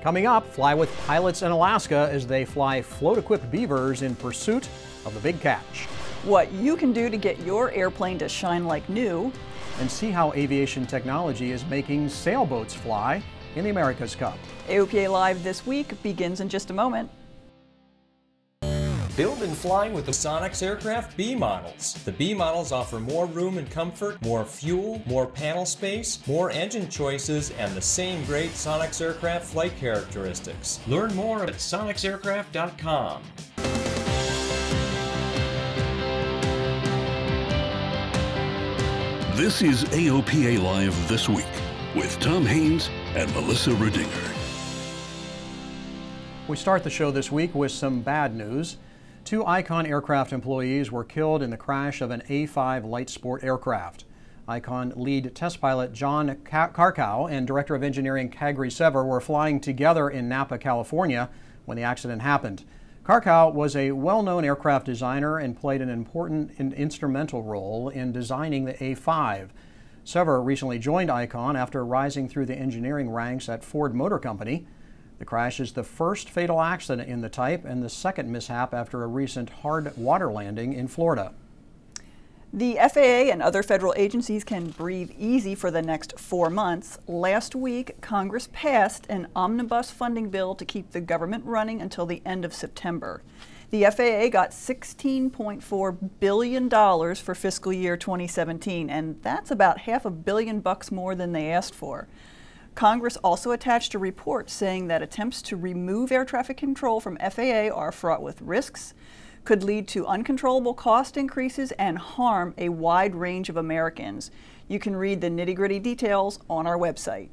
Coming up, fly with pilots in Alaska as they fly float-equipped beavers in pursuit of the big catch. What you can do to get your airplane to shine like new. And see how aviation technology is making sailboats fly in the America's Cup. AOPA Live this week begins in just a moment. Build and fly with the Sonex Aircraft B models. The B models offer more room and comfort, more fuel, more panel space, more engine choices, and the same great Sonex Aircraft flight characteristics. Learn more at sonexaircraft.com. This is AOPA Live This Week with Tom Haynes and Melissa Redinger. We start the show this week with some bad news. 2 Icon aircraft employees were killed in the crash of an A-5 light sport aircraft. Icon lead test pilot John Karkow and Director of Engineering Kagri Sever were flying together in Napa, California when the accident happened. Karkow was a well-known aircraft designer and played an important and instrumental role in designing the A-5. Sever recently joined Icon after rising through the engineering ranks at Ford Motor Company. The crash is the first fatal accident in the type and the second mishap after a recent hard water landing in Florida. The FAA and other federal agencies can breathe easy for the next 4 months. Last week, Congress passed an omnibus funding bill to keep the government running until the end of September. The FAA got $16.4 billion for fiscal year 2017, and that's about $500 million more than they asked for. Congress also attached a report saying that attempts to remove air traffic control from FAA are fraught with risks, could lead to uncontrollable cost increases, and harm a wide range of Americans. You can read the nitty-gritty details on our website.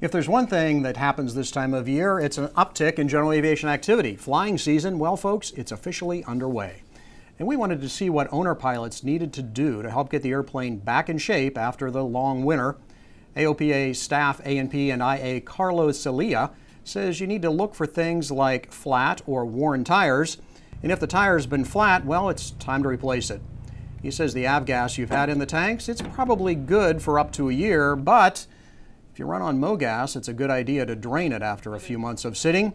If there's one thing that happens this time of year, it's an uptick in general aviation activity. Flying season, well folks, it's officially underway. And we wanted to see what owner pilots needed to do to help get the airplane back in shape after the long winter. AOPA staff A&P and IA Carlos Celia says you need to look for things like flat or worn tires. And if the tire's been flat, well, it's time to replace it. He says the avgas you've had in the tanks, it's probably good for up to a year, but if you run on MoGas, it's a good idea to drain it after a few months of sitting.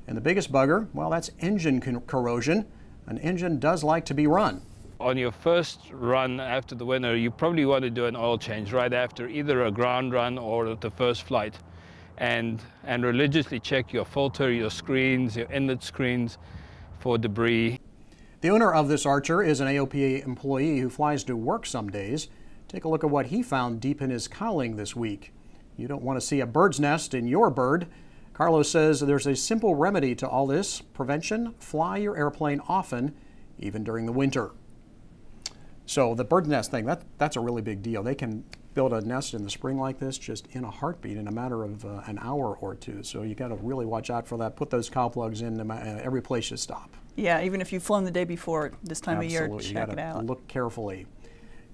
And the biggest bugger, well, that's engine corrosion. An engine does like to be run. On your first run after the winter, you probably want to do an oil change right after either a ground run or the first flight. And religiously check your filter, your screens, your inlet screens for debris. The owner of this Archer is an AOPA employee who flies to work some days. Take a look at what he found deep in his cowling this week. You don't want to see a bird's nest in your bird. Carlos says there's a simple remedy to all this. Prevention: fly your airplane often, even during the winter. So the bird nest thing, that's a really big deal. They can build a nest in the spring like this just in a heartbeat in a matter of an hour or two. So you got to really watch out for that. Put those cow plugs in every place you stop. Yeah, even if you've flown the day before this time Absolutely. of year, check it out. Look carefully.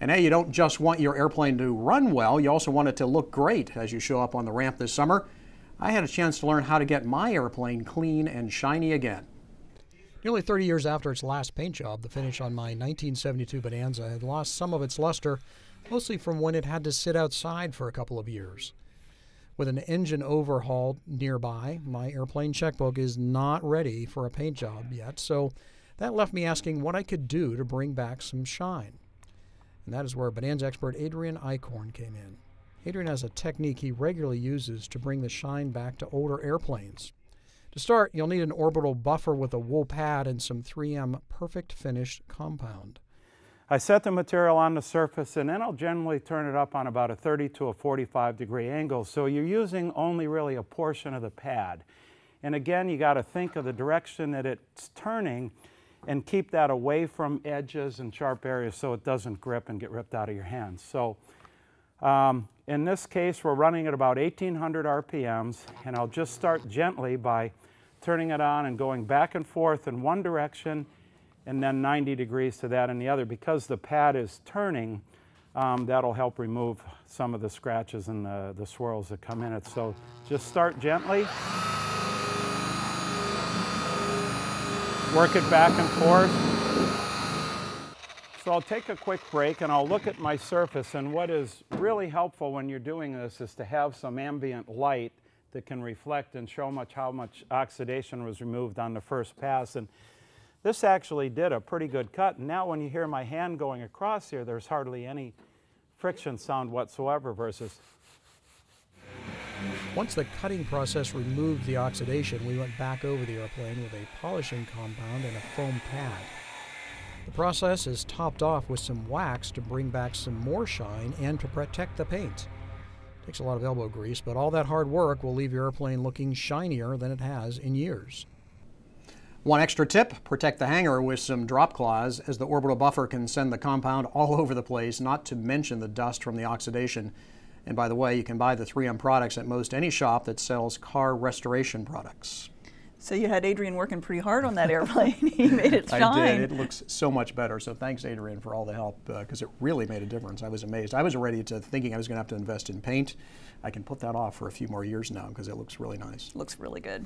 And hey, you don't just want your airplane to run well, you also want it to look great as you show up on the ramp this summer. I had a chance to learn how to get my airplane clean and shiny again. Nearly 30 years after its last paint job, the finish on my 1972 Bonanza had lost some of its luster, mostly from when it had to sit outside for a couple of years. With an engine overhaul nearby, my airplane checkbook is not ready for a paint job yet, so that left me asking what I could do to bring back some shine. And that is where Bonanza expert Adrian Eichhorn came in. Adrian has a technique he regularly uses to bring the shine back to older airplanes. To start, you'll need an orbital buffer with a wool pad and some 3M Perfect Finish compound. I set the material on the surface and then I'll generally turn it up on about a 30 to a 45 degree angle, so you're using only really a portion of the pad. And again, you got to think of the direction that it's turning and keep that away from edges and sharp areas so it doesn't grip and get ripped out of your hands. So in this case, we're running at about 1800 RPMs, and I'll just start gently by turning it on and going back and forth in one direction and then 90 degrees to that in the other. Because the pad is turning, that'll help remove some of the scratches and the swirls that come in it. So just start gently, work it back and forth. So I'll take a quick break and I'll look at my surface, and what is really helpful when you're doing this is to have some ambient light that can reflect and show how much oxidation was removed on the first pass. And this actually did a pretty good cut. And now when you hear my hand going across here, there's hardly any friction sound whatsoever versus. Once the cutting process removed the oxidation, we went back over the airplane with a polishing compound and a foam pad. The process is topped off with some wax to bring back some more shine and to protect the paint. Takes a lot of elbow grease, but all that hard work will leave your airplane looking shinier than it has in years. One extra tip, protect the hangar with some drop cloths, as the orbital buffer can send the compound all over the place, not to mention the dust from the oxidation. And by the way, you can buy the 3M products at most any shop that sells car restoration products. So you had Adrian working pretty hard on that airplane. He made it shine. I did. It looks so much better. So thanks, Adrian, for all the help, because it really made a difference. I was amazed. I was already thinking I was going to have to invest in paint. I can put that off for a few more years now because it looks really nice. Looks really good.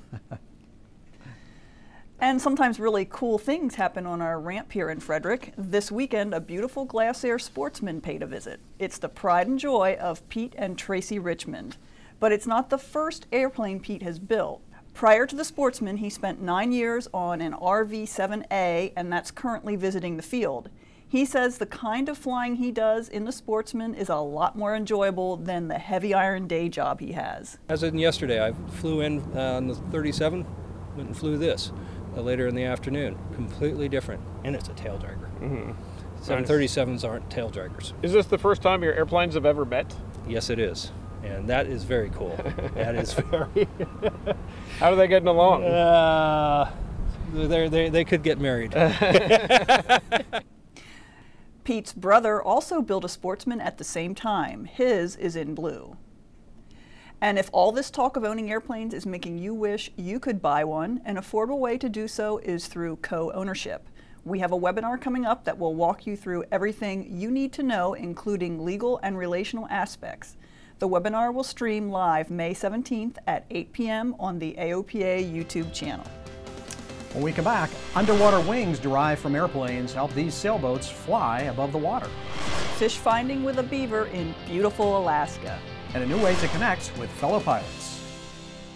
And sometimes really cool things happen on our ramp here in Frederick. This weekend, a beautiful Glass Air sportsman paid a visit. It's the pride and joy of Pete and Tracy Richmond. But it's not the first airplane Pete has built. Prior to the Sportsman, he spent 9 years on an RV-7A, and that's currently visiting the field. He says the kind of flying he does in the Sportsman is a lot more enjoyable than the heavy iron day job he has. As in yesterday, I flew in on the 37, went and flew this later in the afternoon. Completely different, and it's a tail dragger. 737s aren't tail draggers. Is this the first time your airplanes have ever met? Yes, it is. And that is very cool. That is very. How are they getting along? They could get married. Pete's brother also built a Sportsman at the same time. His is in blue. And if all this talk of owning airplanes is making you wish you could buy one, an affordable way to do so is through co-ownership. We have a webinar coming up that will walk you through everything you need to know, including legal and relational aspects. The webinar will stream live May 17th at 8 p.m. on the AOPA YouTube channel. When we come back, underwater wings derived from airplanes help these sailboats fly above the water. Fish finding with a beaver in beautiful Alaska. And a new way to connect with fellow pilots.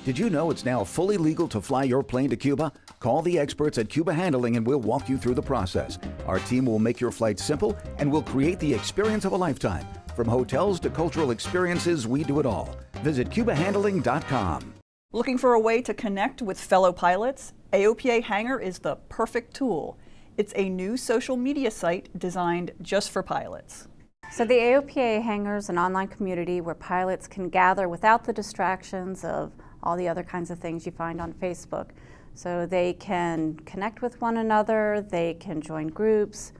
Did you know it's now fully legal to fly your plane to Cuba? Call the experts at Cuba Handling and we'll walk you through the process. Our team will make your flight simple and will create the experience of a lifetime. From hotels to cultural experiences, we do it all. Visit CubaHandling.com. Looking for a way to connect with fellow pilots? AOPA Hangar is the perfect tool. It's a new social media site designed just for pilots. So the AOPA Hangar is an online community where pilots can gather without the distractions of all the other kinds of things you find on Facebook. So they can connect with one another, they can join groups,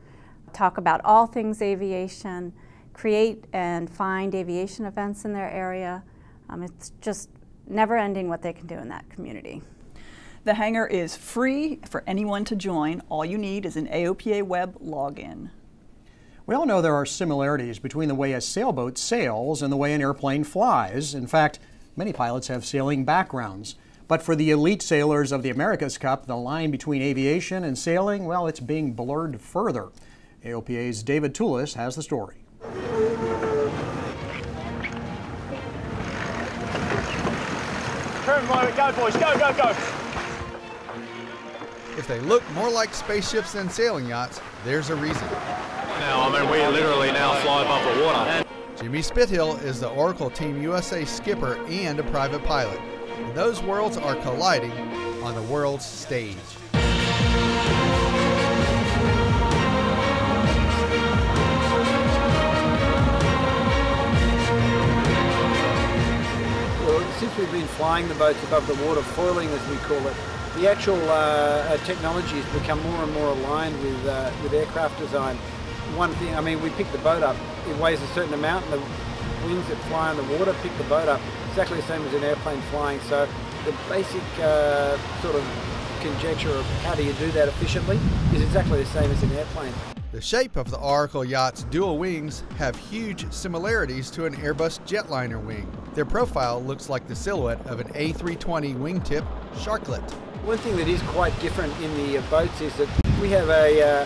talk about all things aviation, create and find aviation events in their area. It's just never ending what they can do in that community. The Hangar is free for anyone to join. All you need is an AOPA web login. We all know there are similarities between the way a sailboat sails and the way an airplane flies. In fact, many pilots have sailing backgrounds. But for the elite sailors of the America's Cup, the line between aviation and sailing, well, it's being blurred further. AOPA's David Toulis has the story. Turn, go boys, go, go, go! If they look more like spaceships than sailing yachts, there's a reason. Now, I mean, we literally now fly above the water. Jimmy Spithill is the Oracle Team USA skipper and a private pilot. And those worlds are colliding on the world's stage. Well, since we've been flying the boats above the water, foiling as we call it, the actual technology has become more and more aligned with aircraft design. One thing, I mean, we pick the boat up, it weighs a certain amount, and the wings that fly on the water pick the boat up, exactly the same as an airplane flying. So the basic sort of conjecture of how do you do that efficiently is exactly the same as an airplane. The shape of the Oracle yacht's dual wings have huge similarities to an Airbus jetliner wing. Their profile looks like the silhouette of an A320 wingtip sharklet. One thing that is quite different in the boats is that we have a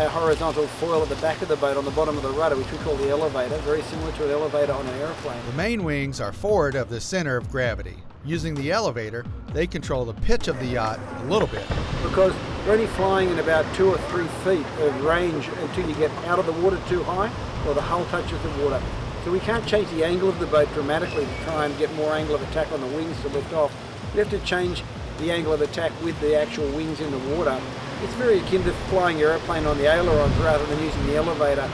horizontal foil at the back of the boat on the bottom of the rudder, which we call the elevator, very similar to an elevator on an airplane. The main wings are forward of the center of gravity. Using the elevator, they control the pitch of the yacht a little bit. Because we're only flying in about 2 or 3 feet of range until you get out of the water too high or the hull touches the water. So we can't change the angle of the boat dramatically to try and get more angle of attack on the wings to lift off. We have to change the angle of attack with the actual wings in the water. It's very akin to flying your airplane on the ailerons rather than using the elevator.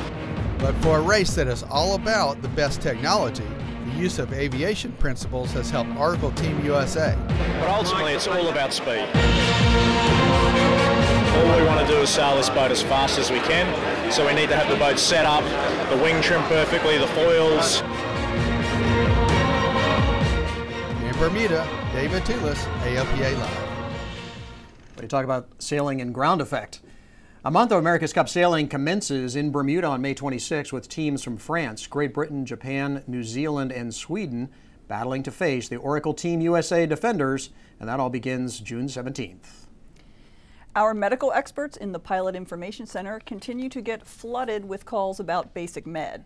But for a race that is all about the best technology, the use of aviation principles has helped Article Team USA. But ultimately, it's all about speed. All we want to do is sail this boat as fast as we can, so we need to have the boat set up, the wing trim perfectly, the foils. In Bermuda, David Toulis, ALPA Live. When you talk about sailing and ground effect, a month of America's Cup sailing commences in Bermuda on May 26 with teams from France, Great Britain, Japan, New Zealand, and Sweden battling to face the Oracle Team USA defenders, and that all begins June 17th. Our medical experts in the Pilot Information Center continue to get flooded with calls about basic med.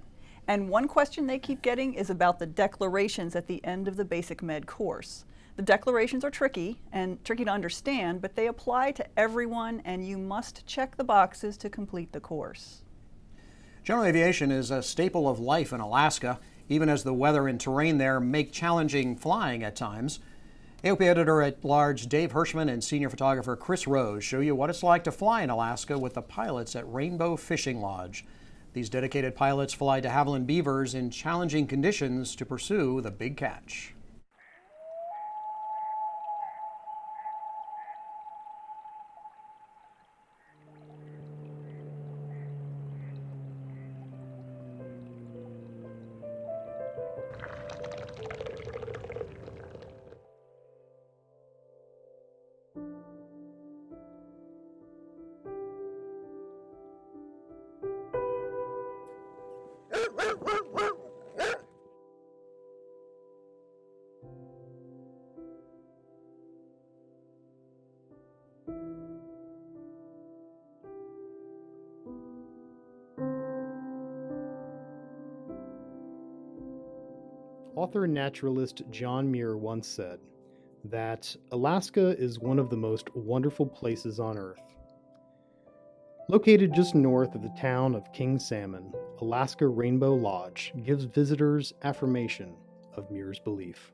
And one question they keep getting is about the declarations at the end of the basic med course. The declarations are tricky and tricky to understand, but they apply to everyone, and you must check the boxes to complete the course. General aviation is a staple of life in Alaska, even as the weather and terrain there make challenging flying at times. Aopa Editor-at-Large Dave Hirschman and senior photographer Chris Rose show you what it's like to fly in Alaska with the pilots at Rainbow Fishing Lodge. These dedicated pilots fly de Havilland beavers in challenging conditions to pursue the big catch. Author and naturalist John Muir once said that Alaska is one of the most wonderful places on Earth. Located just north of the town of King Salmon, Alaska Rainbow Lodge gives visitors affirmation of Muir's belief.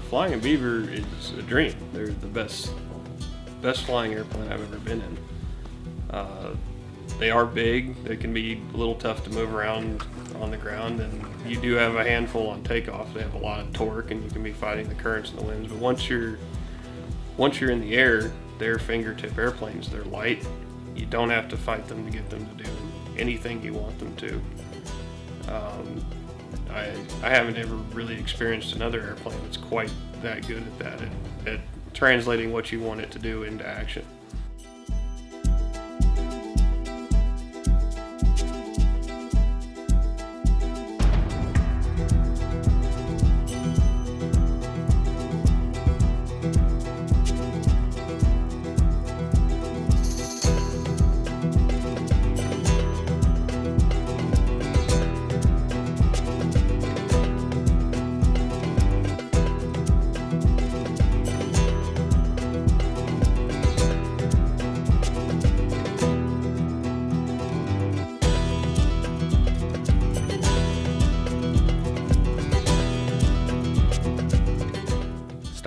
Flying a Beaver is a dream. They're the best flying airplane I've ever been in. They are big. They can be a little tough to move around on the ground, and you do have a handful on takeoff. They have a lot of torque, and you can be fighting the currents and the winds. But once you're in the air, they're fingertip airplanes. They're light. You don't have to fight them to get them to do anything you want them to. I haven't ever really experienced another airplane that's quite that good at that, at translating what you want it to do into action.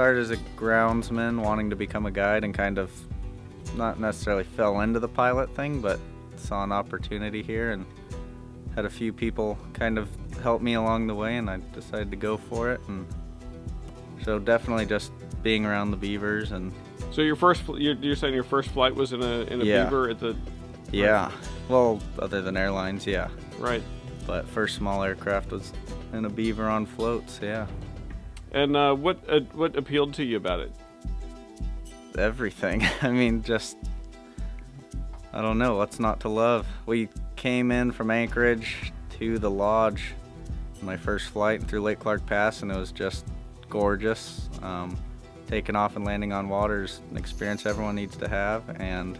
started as a groundsman wanting to become a guide and kind of not necessarily fell into the pilot thing, but saw an opportunity here and had a few people kind of help me along the way, and I decided to go for it. And so definitely just being around the beavers. And so you're saying your first flight was in a yeah. beaver at the yeah, well, other than airlines, yeah, right, but first small aircraft was in a beaver on floats. Yeah. And what appealed to you about it? Everything. I mean, just, I don't know, what's not to love. We came in from Anchorage to the lodge, my first flight through Lake Clark Pass, and it was just gorgeous. Taking off and landing on water is an experience everyone needs to have, and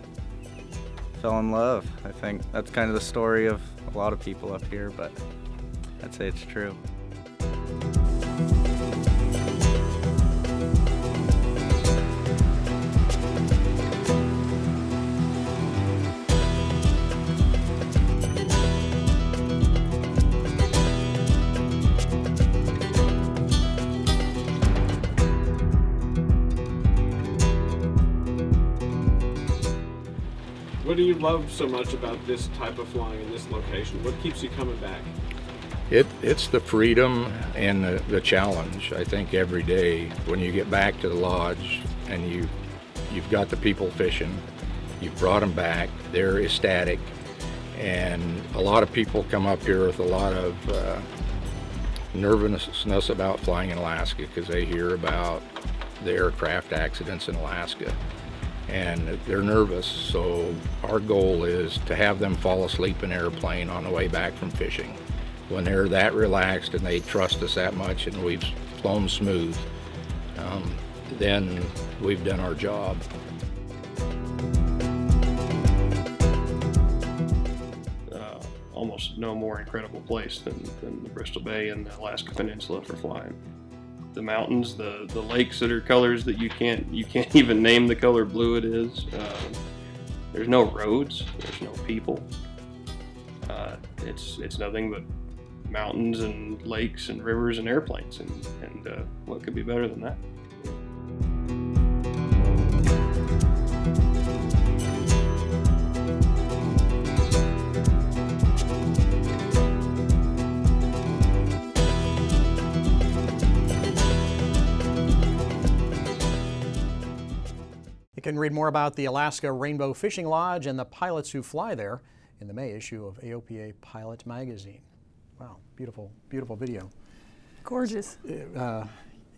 fell in love. I think that's kind of the story of a lot of people up here, but I'd say it's true. What do you love so much about this type of flying in this location? What keeps you coming back? It's the freedom and the challenge. I think every day when you get back to the lodge and you've got the people fishing, you've brought them back, they're ecstatic, and a lot of people come up here with a lot of nervousness about flying in Alaska because they hear about the aircraft accidents in Alaska. And they're nervous, so our goal is to have them fall asleep in an airplane on the way back from fishing. When they're that relaxed and they trust us that much and we've flown smooth, then we've done our job. Almost no more incredible place than the Bristol Bay and the Alaska Peninsula for flying. The mountains, the lakes that are colors that you can't even name the color blue it is. There's no roads, there's no people. It's nothing but mountains and lakes and rivers and airplanes, and what could be better than that? You can read more about the Alaska Rainbow Fishing Lodge and the pilots who fly there in the May issue of Aopa Pilot Magazine. Wow, beautiful, beautiful video. Gorgeous.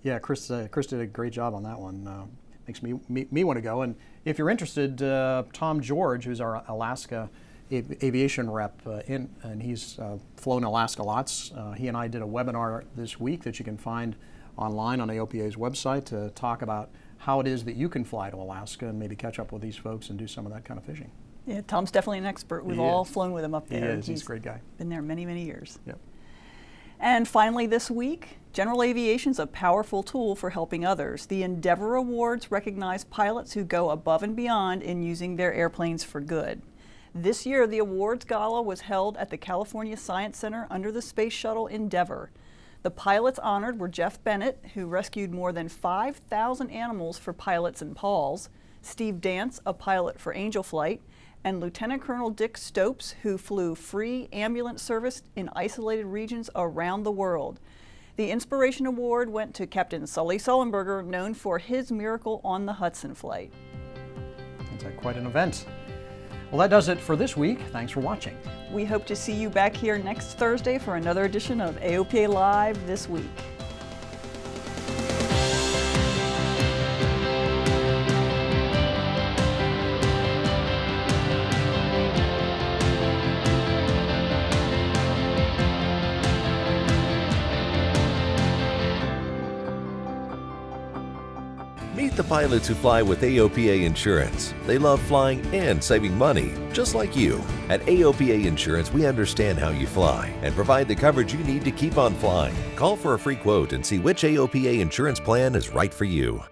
Yeah, Chris did a great job on that one. Makes me want to go. And if you're interested, Tom George, who's our Alaska aviation rep, and he's flown Alaska lots. He and I did a webinar this week that you can find online on AOPA's website to talk about how it is that you can fly to Alaska and maybe catch up with these folks and do some of that kind of fishing. Yeah, Tom's definitely an expert. We've all flown with him up there. He's a great guy. Been there many, many years. Yep. And finally this week, general aviation's a powerful tool for helping others. The Endeavour Awards recognize pilots who go above and beyond in using their airplanes for good. This year, the awards gala was held at the California Science Center under the Space Shuttle Endeavour. The pilots honored were Jeff Bennett, who rescued more than 5,000 animals for Pilots and Paws, Steve Dance, a pilot for Angel Flight, and Lieutenant Colonel Dick Stopes, who flew free ambulance service in isolated regions around the world. The Inspiration Award went to Captain Sully Sullenberger, known for his Miracle on the Hudson flight. Sounds like quite an event. Well, that does it for this week. Thanks for watching. We hope to see you back here next Thursday for another edition of AOPA Live This Week. Meet the pilots who fly with AOPA Insurance. They love flying and saving money, just like you. At AOPA Insurance, we understand how you fly and provide the coverage you need to keep on flying. Call for a free quote and see which AOPA insurance plan is right for you.